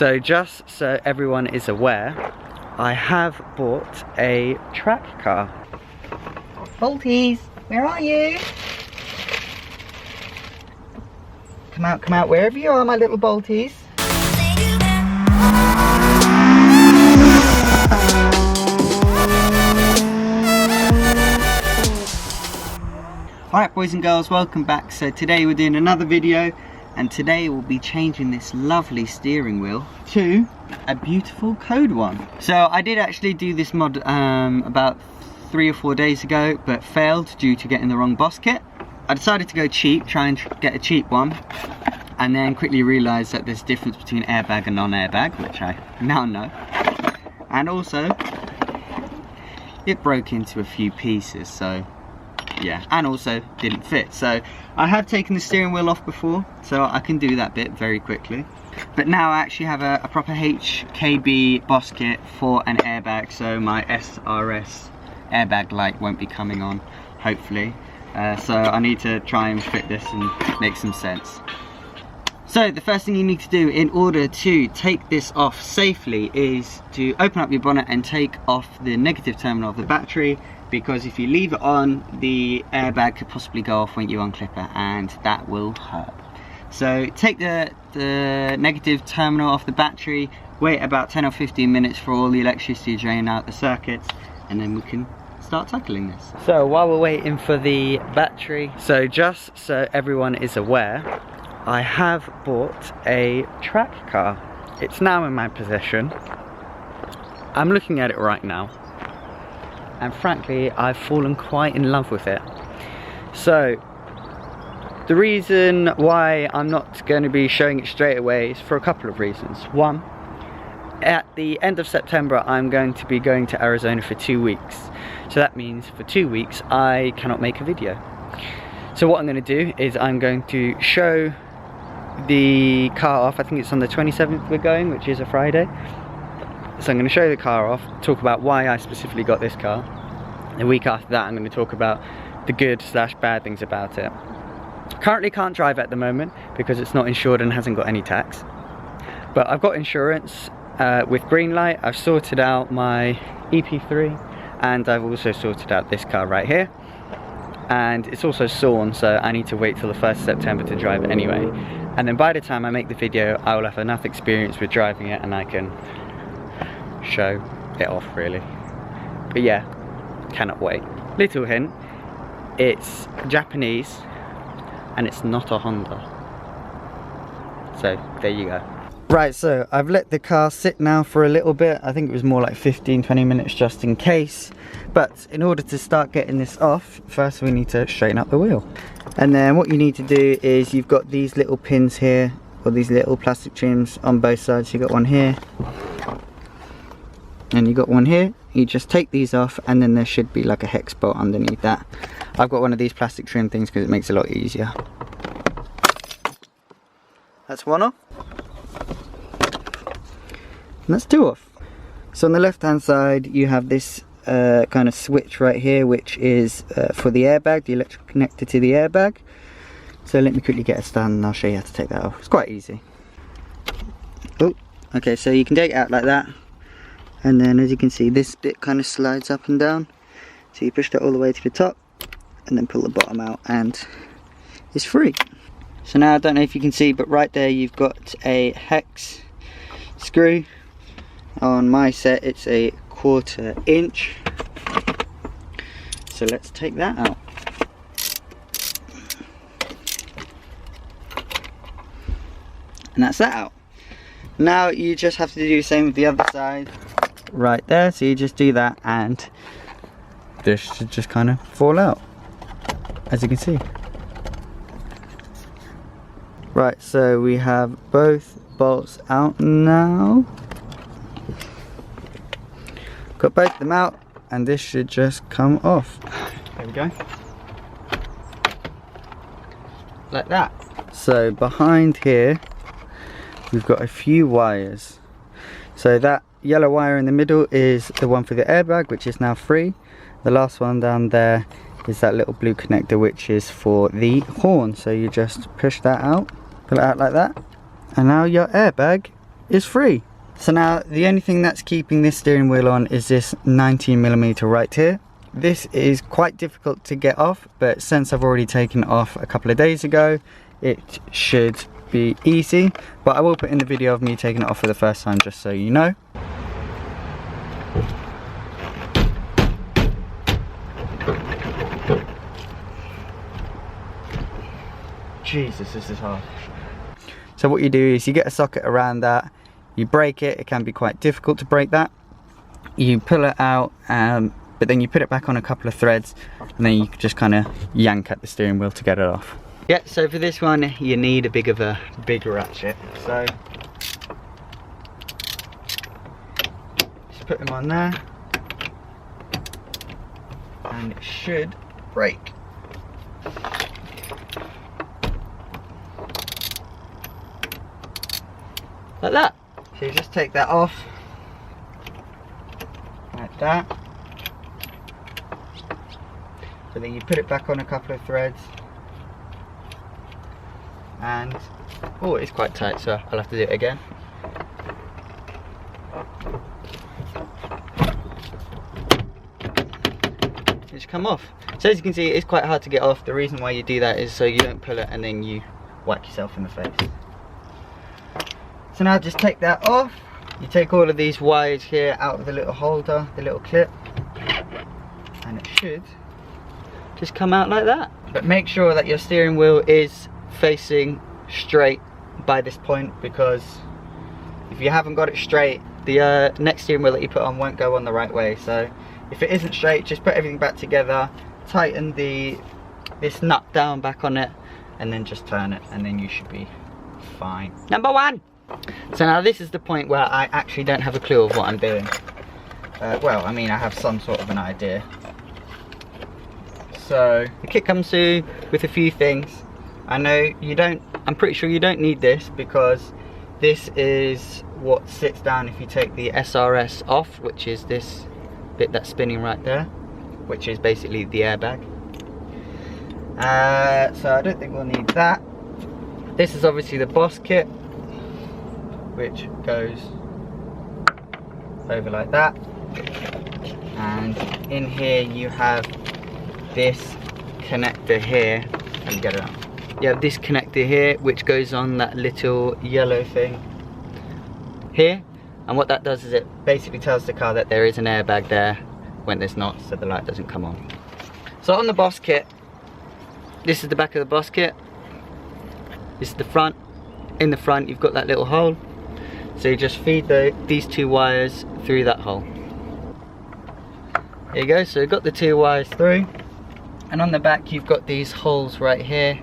So just so everyone is aware, I have bought a track car. Bolties, where are you? Come out, wherever you are, my little bolties. Alright boys and girls, welcome back. So today we're doing another video, and today we'll be changing this lovely steering wheel to a beautiful Kode one. So I did actually do this mod about 3 or 4 days ago, but failed due to getting the wrong boss kit. I decided to go cheap, try and get a cheap one, and then quickly realised that there's a difference between airbag and non-airbag, which I now know. And also, it broke into a few pieces, so yeah, and also didn't fit. So I have taken the steering wheel off before, so I can do that bit very quickly. But now I actually have a proper HKB boss kit for an airbag, so my SRS airbag light won't be coming on, hopefully. So I need to try and fit this and make some sense. So the first thing you need to do in order to take this off safely is to open up your bonnet and take off the negative terminal of the battery, because if you leave it on, the airbag could possibly go off when you unclip it, and that will hurt. So take the negative terminal off the battery, wait about 10 or 15 minutes for all the electricity to drain out the circuits, and then we can start tackling this. So while we're waiting for the battery, so just so everyone is aware, I have bought a track car. It's now in my possession. I'm looking at it right now, and frankly I've fallen quite in love with it. So the reason why I'm not going to be showing it straight away is for a couple of reasons. One, at the end of September I'm going to be going to Arizona for 2 weeks, so that means for 2 weeks I cannot make a video. So what I'm going to do is I'm going to show the car off. I think it's on the 27th we're going, which is a Friday. So I'm going to show the car off, talk about why I specifically got this car. The week after that I'm going to talk about the good / bad things about it. Currently can't drive at the moment because it's not insured and hasn't got any tax. But I've got insurance with Greenlight. I've sorted out my EP3, and I've also sorted out this car right here. And it's also sawn, so I need to wait till the 1st of September to drive it anyway. And then by the time I make the video, I will have enough experience with driving it and I can show it off really. But yeah, cannot wait. Little hint, it's Japanese and it's not a Honda. So there you go. Right, so I've let the car sit now for a little bit. I think it was more like 15-20 minutes just in case. But in order to start getting this off, first we need to straighten up the wheel. And then what you need to do is you've got these little pins here, or these little plastic trims on both sides. You've got one here and you got one here. You just take these off, and then there should be like a hex bolt underneath that. I've got one of these plastic trim things because it makes it a lot easier. That's one off. And that's two off. So on the left hand side you have this kind of switch right here, which is for the airbag, the electrical connector to the airbag. So let me quickly get a stand and I'll show you how to take that off. It's quite easy. Oh, okay, so you can take it out like that, and then as you can see this bit kind of slides up and down, so you push that all the way to the top and then pull the bottom out and it's free. So now I don't know if you can see, but right there you've got a hex screw. On my set it's a 1/4 inch, so let's take that out. And that's that out. Now you just have to do the same with the other side right there, so you just do that and this should just kind of fall out, as you can see. Right, so we have both bolts out now. Got both of them out, and this should just come off. There we go. Like that. So behind here, we've got a few wires. So that yellow wire in the middle is the one for the airbag, which is now free. The last one down there is that little blue connector, which is for the horn. So you just push that out, pull it out like that, and now your airbag is free. So now the only thing that's keeping this steering wheel on is this 19mm right here. This is quite difficult to get off, but since I've already taken it off a couple of days ago, it should be easy. But I will put in the video of me taking it off for the first time just so you know. Jesus, this is hard. So what you do is you get a socket around that, you break it. It can be quite difficult to break that. You pull it out, but then you put it back on a couple of threads, and then you just kind of yank at the steering wheel to get it off. Yeah, so for this one you need a bigger ratchet. So just put them on there, and it should break. Like that. So you just take that off, like that. So then you put it back on a couple of threads, and oh, it's quite tight, so I'll have to do it again. It's come off. So as you can see, it's quite hard to get off. The reason why you do that is so you don't pull it and then you whack yourself in the face. So now just take that off. You take all of these wires here out of the little holder, the little clip, and it should just come out like that. But make sure that your steering wheel is facing straight by this point, because if you haven't got it straight, the next steering wheel that you put on won't go on the right way. So if it isn't straight, just put everything back together, tighten this nut down back on it, and then just turn it, and then you should be fine. Number one. So now this is the point where I actually don't have a clue of what I'm doing. Well, I mean, I have some sort of an idea. So the kit comes through with a few things. I'm pretty sure you don't need this, because this is what sits down if you take the SRS off, which is this bit that's spinning right there, which is basically the airbag. So I don't think we'll need that. This is obviously the Boss kit, which goes over like that, and in here you have this connector here. Let me get it out. You have this connector here which goes on that little yellow thing here, and what that does is it basically tells the car that there is an airbag there when there's not, so the light doesn't come on. So on the Boss kit, this is the back of the Boss kit, this is the front. In the front you've got that little hole, so you just feed these two wires through that hole. There you go, so you've got the two wires through, and on the back you've got these holes right here,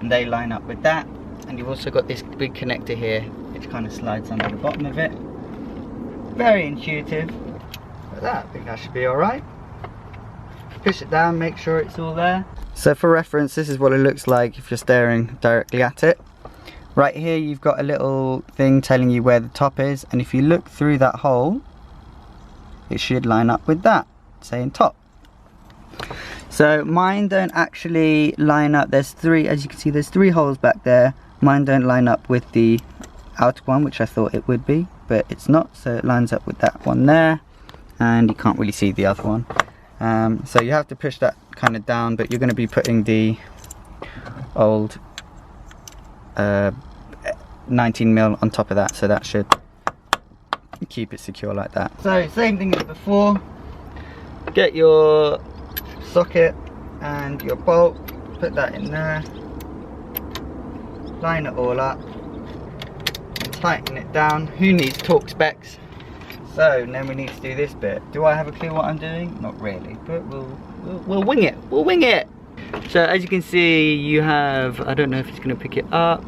and they line up with that, and you've also got this big connector here which kind of slides under the bottom of it. Very intuitive. Like that, I think that should be alright. Push it down, make sure it's all there. So for reference, this is what it looks like if you're staring directly at it. Right here you've got a little thing telling you where the top is, and if you look through that hole, it should line up with that, saying top. So mine don't actually line up. There's three, as you can see, there's three holes back there. Mine don't line up with the outer one, which I thought it would be, but it's not. So it lines up with that one there, and you can't really see the other one. So you have to push that kind of down, but you're going to be putting the old 19mm on top of that, so that should keep it secure like that. So same thing as before, get your socket and your bolt, put that in there, line it all up and tighten it down. Who needs torque specs? So then we need to do this bit. Do I have a clue what I'm doing? Not really, but we'll wing it. We'll wing it. So as you can see, you have, I don't know if it's going to pick it up.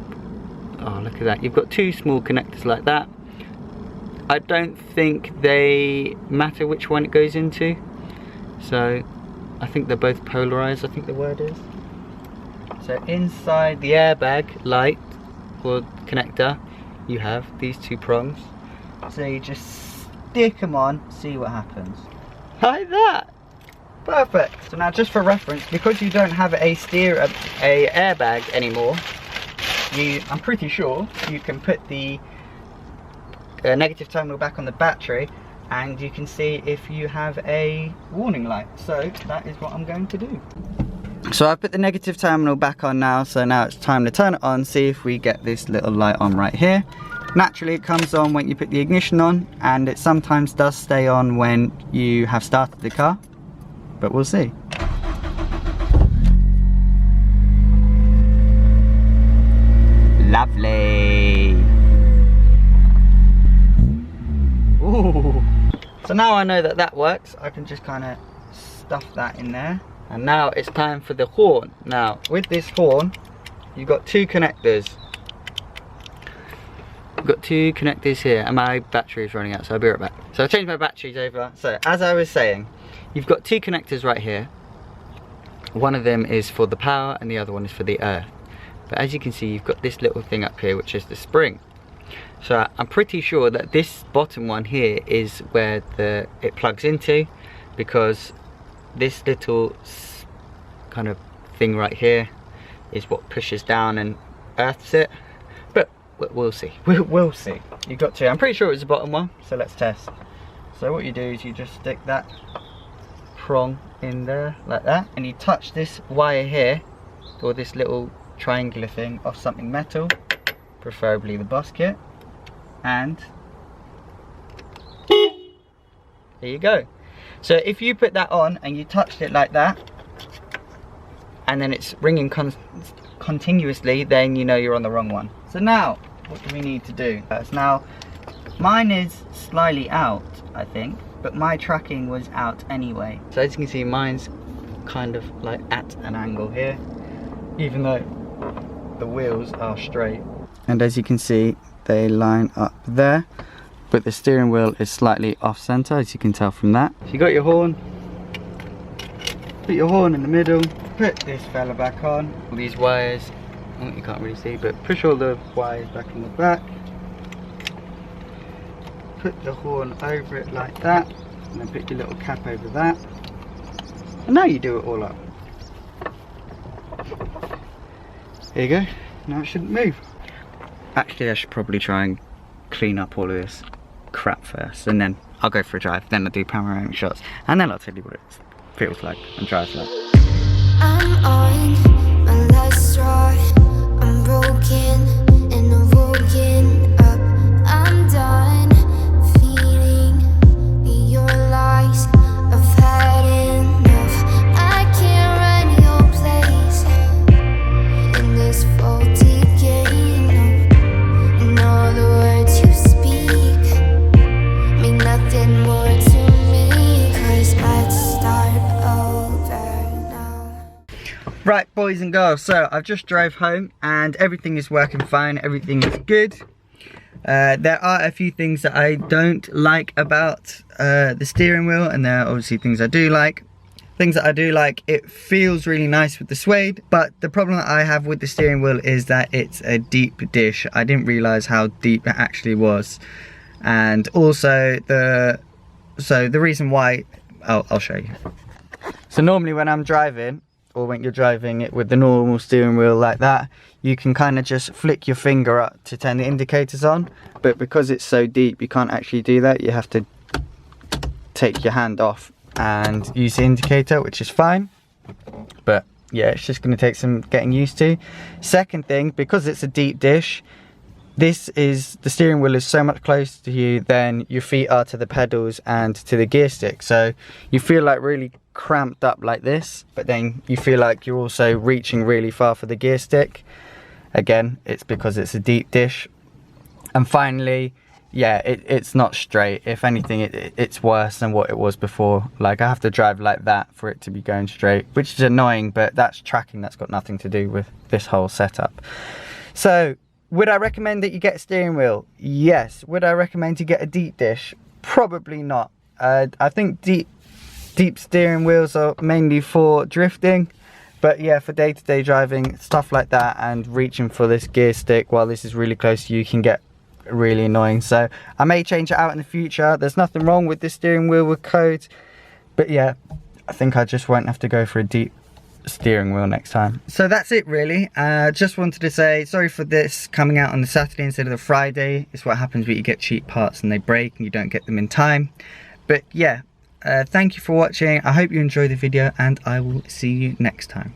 Oh, look at that. You've got two small connectors like that. I don't think they matter which one it goes into. So I think they're both polarized, I think the word is. So inside the airbag light or connector, you have these two prongs. So you just stick them on, see what happens. Like that. Perfect. So now just for reference, because you don't have a airbag anymore, I'm pretty sure you can put the negative terminal back on the battery, and you can see if you have a warning light. So that is what I'm going to do. So I've put the negative terminal back on now, so now it's time to turn it on, see if we get this little light on right here. Naturally it comes on when you put the ignition on, and it sometimes does stay on when you have started the car, but we'll see. Lovely. Ooh. So now I know that that works, I can just kind of stuff that in there. And now it's time for the horn. Now, with this horn, you've got two connectors. I've got two connectors here, and my battery is running out, so I'll be right back. So I've changed my batteries over. So as I was saying, you've got two connectors right here. One of them is for the power and the other one is for the earth. But as you can see, you've got this little thing up here, which is the spring. So I'm pretty sure that this bottom one here is where it plugs into, because this little kind of thing right here is what pushes down and earths it. But we'll see. We'll see. You've got to. I'm pretty sure it's the bottom one, so let's test. So what you do is you just stick that prong in there like that, and you touch this wire here, or this little triangular thing, off something metal, preferably the basket, and there you go. So if you put that on and you touched it like that, and then it's ringing continuously, then you know you're on the wrong one. So now, what do we need to do? Now, mine is slightly out, I think, but my tracking was out anyway. So as you can see, mine's kind of like at an angle here, even though the wheels are straight. And as you can see, they line up there, but the steering wheel is slightly off center, as you can tell from that. So you got your horn, put your horn in the middle, put this fella back on. All these wires, oh, you can't really see, but push all the wires back in the back. Put the horn over it like that, and then put your little cap over that. And now you do it all up. There you go, now it shouldn't move. Actually, I should probably try and clean up all of this crap first, and then I'll go for a drive, then I'll do panoramic shots, and then I'll tell you what it feels like and drives like. I'm on my last straw, I'm broken and I'm woken up, I'm done feeling your lies, I've had enough, I can't run your place in this faulty game, and all the words you speak mean nothing more to me, 'cause I'd start over now. Right, boys and girls, so I've just drove home and everything is working fine, everything is good. There are a few things that I don't like about the steering wheel, and there are obviously things I do like. Things that I do like, it feels really nice with the suede, but the problem that I have with the steering wheel is that it's a deep dish. I didn't realise how deep it actually was. And also the reason why, I'll show you. So normally when I'm driving, or when you're driving it with the normal steering wheel like that, you can kind of just flick your finger up to turn the indicators on, but because it's so deep you can't actually do that. You have to take your hand off and use the indicator, which is fine, but yeah, it's just going to take some getting used to. Second thing, because it's a deep dish, the steering wheel is so much closer to you than your feet are to the pedals and to the gear stick, so you feel like really cramped up like this, but then you feel like you're also reaching really far for the gear stick. Again, it's because it's a deep dish. And finally, yeah, it's not straight. If anything, it's worse than what it was before. Like, I have to drive like that for it to be going straight, which is annoying, but that's tracking. That's got nothing to do with this whole setup. So would I recommend that you get a steering wheel? Yes. Would I recommend you get a deep dish? Probably not. I think deep steering wheels are mainly for drifting, but yeah, for day-to-day driving, stuff like that, and reaching for this gear stick while this is really close to you can get really annoying. So I may change it out in the future. There's nothing wrong with this steering wheel with Kode, but yeah, I think I just won't have to go for a deep steering wheel next time. So that's it really. Just wanted to say sorry for this coming out on the Saturday instead of the Friday. It's what happens when you get cheap parts and they break and you don't get them in time. But yeah, thank you for watching. I hope you enjoyed the video and I will see you next time.